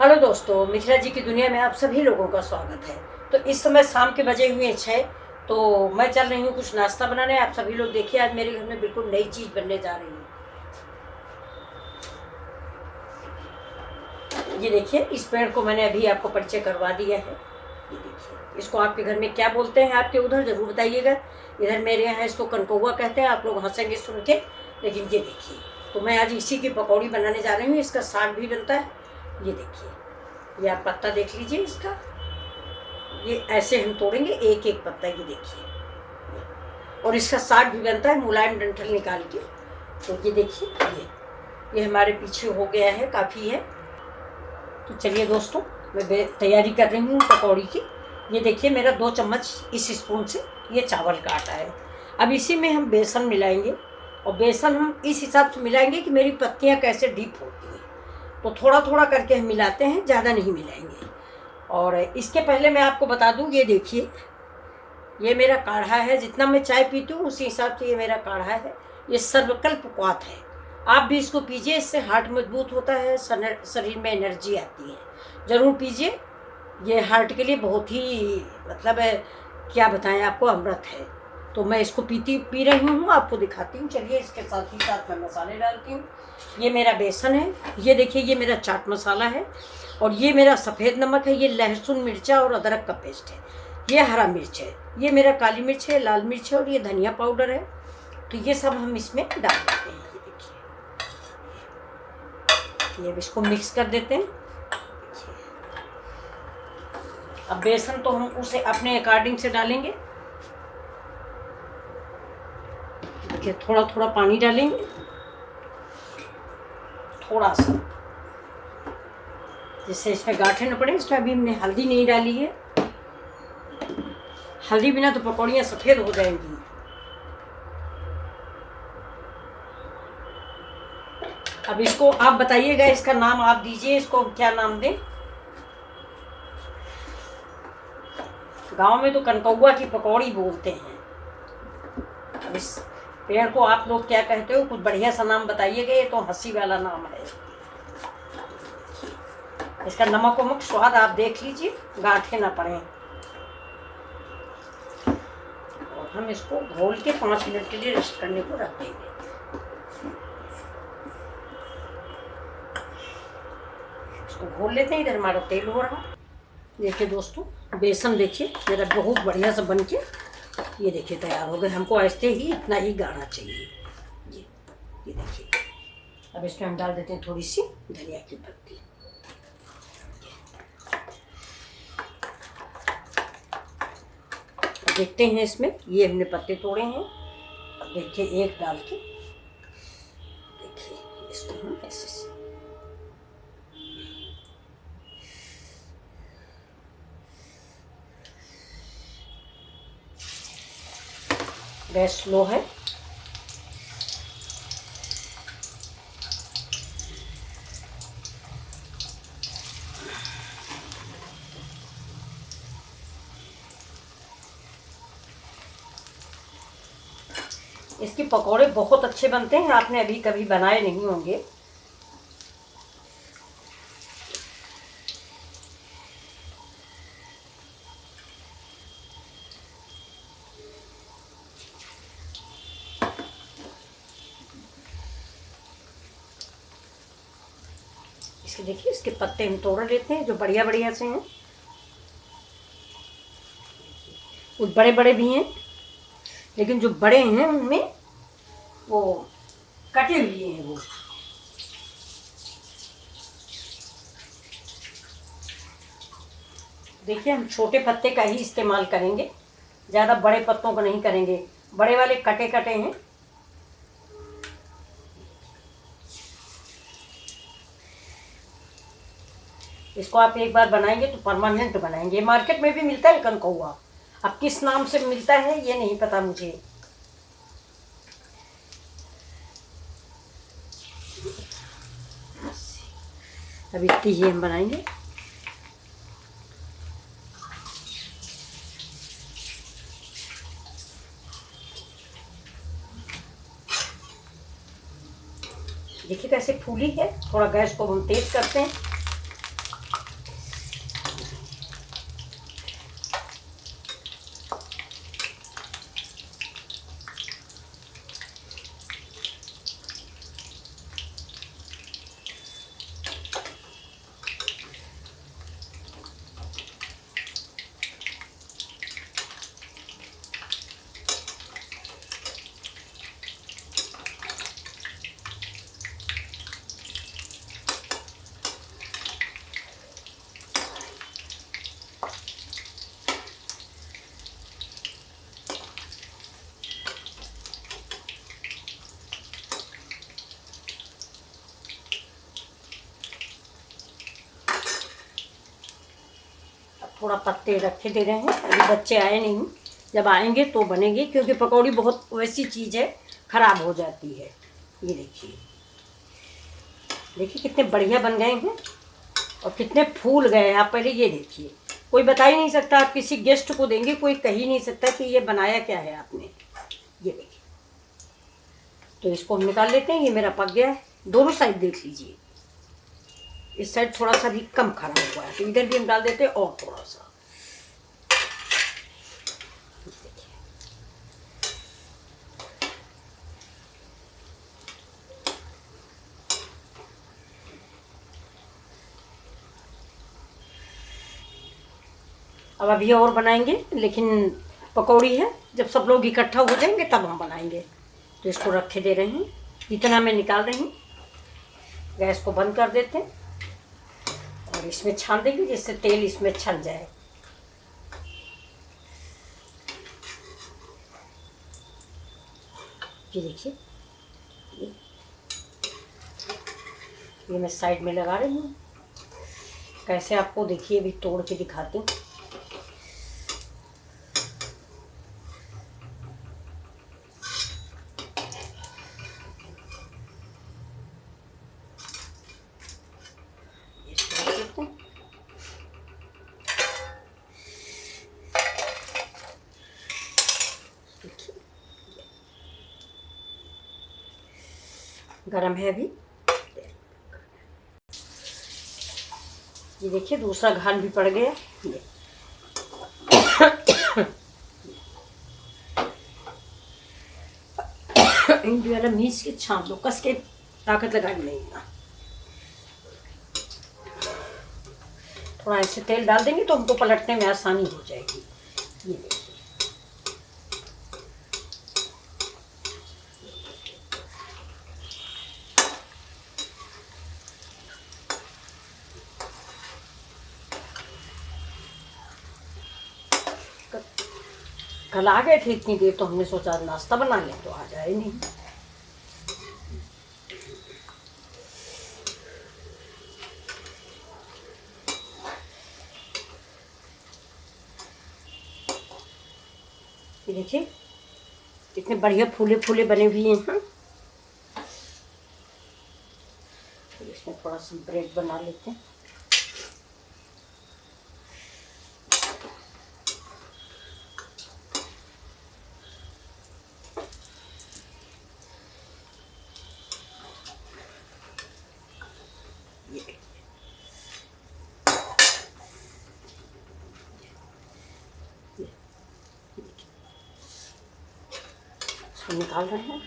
Hello दोस्तों, मिथिला जी की दुनिया में आप सभी लोगों का स्वागत है। तो इस समय शाम के बजे हुए 6। तो मैं चल रही हूँ कुछ नाश्ता बनाने। आप सभी लोग देखिए, आज मेरे घर में बिल्कुल नई चीज़ बनने जा रही है। ये देखिए, इस पेड़ को मैंने अभी आपको परिचय करवा दिया है। ये देखिए, इसको आपके घर में क्या बोलते हैं, आपके उधर ज़रूर बताइएगा। इधर मेरे यहाँ इसको कनकौआ कहते हैं। आप लोग हंसेंगे सुन के, लेकिन ये देखिए, तो मैं आज इसी की पकौड़ी बनाने जा रही हूँ। इसका साग भी बनता है। ये देखिए, ये आप पत्ता देख लीजिए इसका। ये ऐसे हम तोड़ेंगे एक एक पत्ता, ये देखिए। और इसका साग भी बनता है मुलायम डंठल निकाल के। तो ये देखिए, ये हमारे पीछे हो गया है, काफ़ी है। तो चलिए दोस्तों, मैं तैयारी कर रही हूँ पकौड़ी की। ये देखिए, मेरा 2 चम्मच इस स्पून से ये चावल का आटा है। अब इसी में हम बेसन मिलाएंगे, और बेसन हम इस हिसाब से मिलाएंगे कि मेरी पत्तियाँ कैसे डीप होती हैं। तो थोड़ा थोड़ा करके हम मिलाते हैं, ज़्यादा नहीं मिलाएंगे। और इसके पहले मैं आपको बता दूं, ये देखिए, ये मेरा काढ़ा है। जितना मैं चाय पीती हूँ उसी हिसाब से ये मेरा काढ़ा है। ये सर्वकल्पवात है। आप भी इसको पीजिए, इससे हार्ट मजबूत होता है, शरीर में एनर्जी आती है। ज़रूर पीजिए, ये हार्ट के लिए बहुत ही मतलब क्या बताएं आपको, अमृत है। तो मैं इसको पी रही हूँ, आपको दिखाती हूँ। चलिए, इसके साथ ही साथ मैं मसाले डालती हूँ। ये मेरा बेसन है, ये देखिए, ये मेरा चाट मसाला है, और ये मेरा सफ़ेद नमक है। ये लहसुन मिर्चा और अदरक का पेस्ट है। ये हरा मिर्च है, ये मेरा काली मिर्च है, लाल मिर्च है, और ये धनिया पाउडर है। तो ये सब हम इसमें डाल देते हैं। ये देखिए, ये इसको मिक्स कर देते हैं। अब बेसन तो हम उसे अपने अकॉर्डिंग से डालेंगे। देखिए, थोड़ा थोड़ा पानी डालेंगे, थोड़ा सा, जिससे इसमें गांठें न पड़े। इसमें अभी हमने हल्दी नहीं डाली है। हल्दी बिना तो पकौड़ियाँ सफ़ेद हो जाएंगी। अब इसको आप बताइएगा, इसका नाम आप दीजिए, इसको क्या नाम दें। गांव में तो कनकौआ की पकौड़ी बोलते हैं। अब इस पेड़ को आप लोग क्या कहते हो, कुछ बढ़िया सा नाम बताइएगा। ये तो हंसी वाला नाम है। इसका नमक वमक स्वाद आप देख लीजिए, गांठें ना पड़े। और हम इसको घोल के 5 मिनट के लिए रेस्ट करने को रख देंगे। इसको घोल लेते हैं। इधर हमारा तेल हो रहा। देखिए दोस्तों, बेसन देखिए मेरा बहुत बढ़िया सा बन के ये देखिए तैयार हो गए। हमको ऐसे ही इतना ही गाढ़ा चाहिए। ये देखिए, अब इसमें हम डाल देते हैं थोड़ी सी धनिया की पत्ती। देखते हैं इसमें, ये हमने पत्ते तोड़े हैं। अब देखिए, एक डाल के देखिए, इसको हम ऐसे से गैस स्लो है। इसके पकोड़े बहुत अच्छे बनते हैं। आपने अभी कभी बनाए नहीं होंगे। इसके देखिए, इसके पत्ते हम तोड़ लेते हैं, जो बढ़िया बढ़िया से हैं। कुछ बड़े बड़े भी हैं, लेकिन जो बड़े हैं उनमें वो कटे हुए हैं। वो देखिए, हम छोटे पत्ते का ही इस्तेमाल करेंगे, ज़्यादा बड़े पत्तों को नहीं करेंगे। बड़े वाले कटे कटे हैं। इसको आप एक बार बनाएंगे तो परमानेंट बनाएंगे। मार्केट में भी मिलता है कनकौआ, अब किस नाम से मिलता है ये नहीं पता मुझे। अब इतनी ही हम बनाएंगे। देखिए कैसे फूली है। थोड़ा गैस को हम तेज करते हैं। थोड़ा पत्ते रखे दे रहे हैं, अभी बच्चे आए नहीं, जब आएंगे तो बनेंगे, क्योंकि पकौड़ी बहुत वैसी चीज़ है ख़राब हो जाती है। ये देखिए, देखिए कितने बढ़िया बन गए हैं और कितने फूल गए हैं। आप पहले ये देखिए, कोई बता ही नहीं सकता, आप किसी गेस्ट को देंगे कोई कह ही नहीं सकता कि ये बनाया क्या है आपने। ये देखिए, तो इसको हम निकाल लेते हैं। ये मेरा पक गया है, दोनों साइड देख लीजिए। इस साइड थोड़ा सा भी कम खराब हुआ है, तो इधर भी हम डाल देते हैं और थोड़ा सा। अब अभी और बनाएंगे, लेकिन पकौड़ी है, जब सब लोग इकट्ठा हो जाएंगे तब हम बनाएंगे। तो इसको रखे दे रहे हैं, इतना मैं निकाल रही हूँ। गैस को बंद कर देते हैं और इसमें छान देंगे, जिससे तेल इसमें छन जाए। ये देखिए, ये मैं साइड में लगा रही हूँ। कैसे आपको देखिए अभी तोड़ के दिखाती हूँ। गरम है अभी। ये देखिए दूसरा घान भी पड़ गया। ये इनकी वाला मीच के छाप दो, कस के ताकत लगा नहीं ना। थोड़ा ऐसे तेल डाल देंगे तो हमको पलटने में आसानी हो जाएगी। ये देखिए, कल आ गए थे इतनी देर, तो हमने सोचा नाश्ता बना लें, तो आ जाए नहीं। ये देखिए कितने बढ़िया फूले फूले बने हुए हैं। तो इसमें थोड़ा सा ब्रेड बना लेते हैं। इसको निकाल रहे हैं।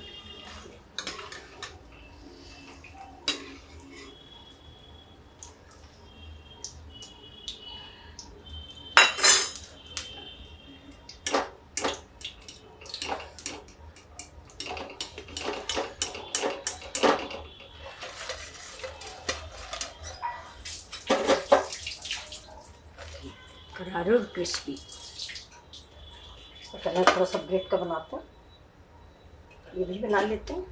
करारे और क्रिस्पी। इसका कलर थोड़ा सा ब्रेड का बनाता है, ये भी बना लेते हैं।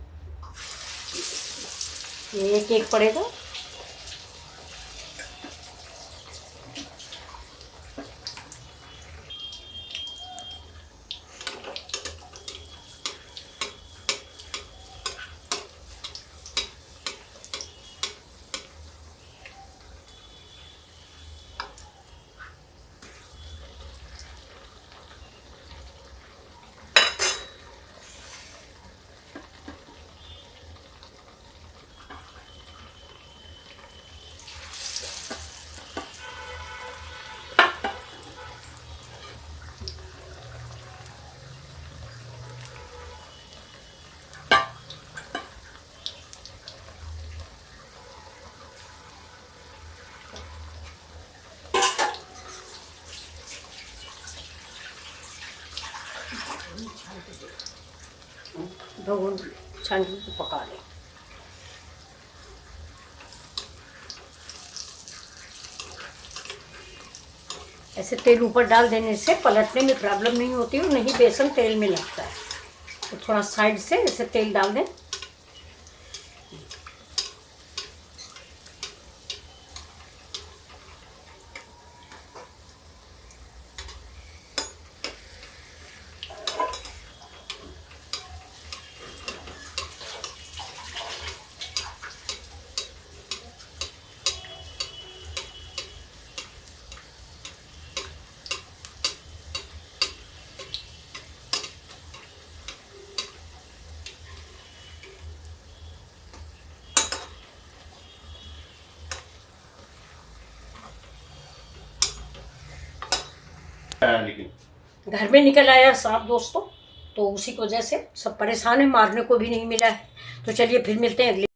ये एक एक पड़ेगा। भगोन छान के पका लें। ऐसे तेल ऊपर डाल देने से पलटने में प्रॉब्लम नहीं होती और नहीं बेसन तेल में लगता है। तो थोड़ा साइड से ऐसे तेल डाल दें। आया लेकिन घर में निकल आया सांप दोस्तों, तो उसी की वजह से सब परेशान है, मारने को भी नहीं मिला है। तो चलिए फिर मिलते हैं अगले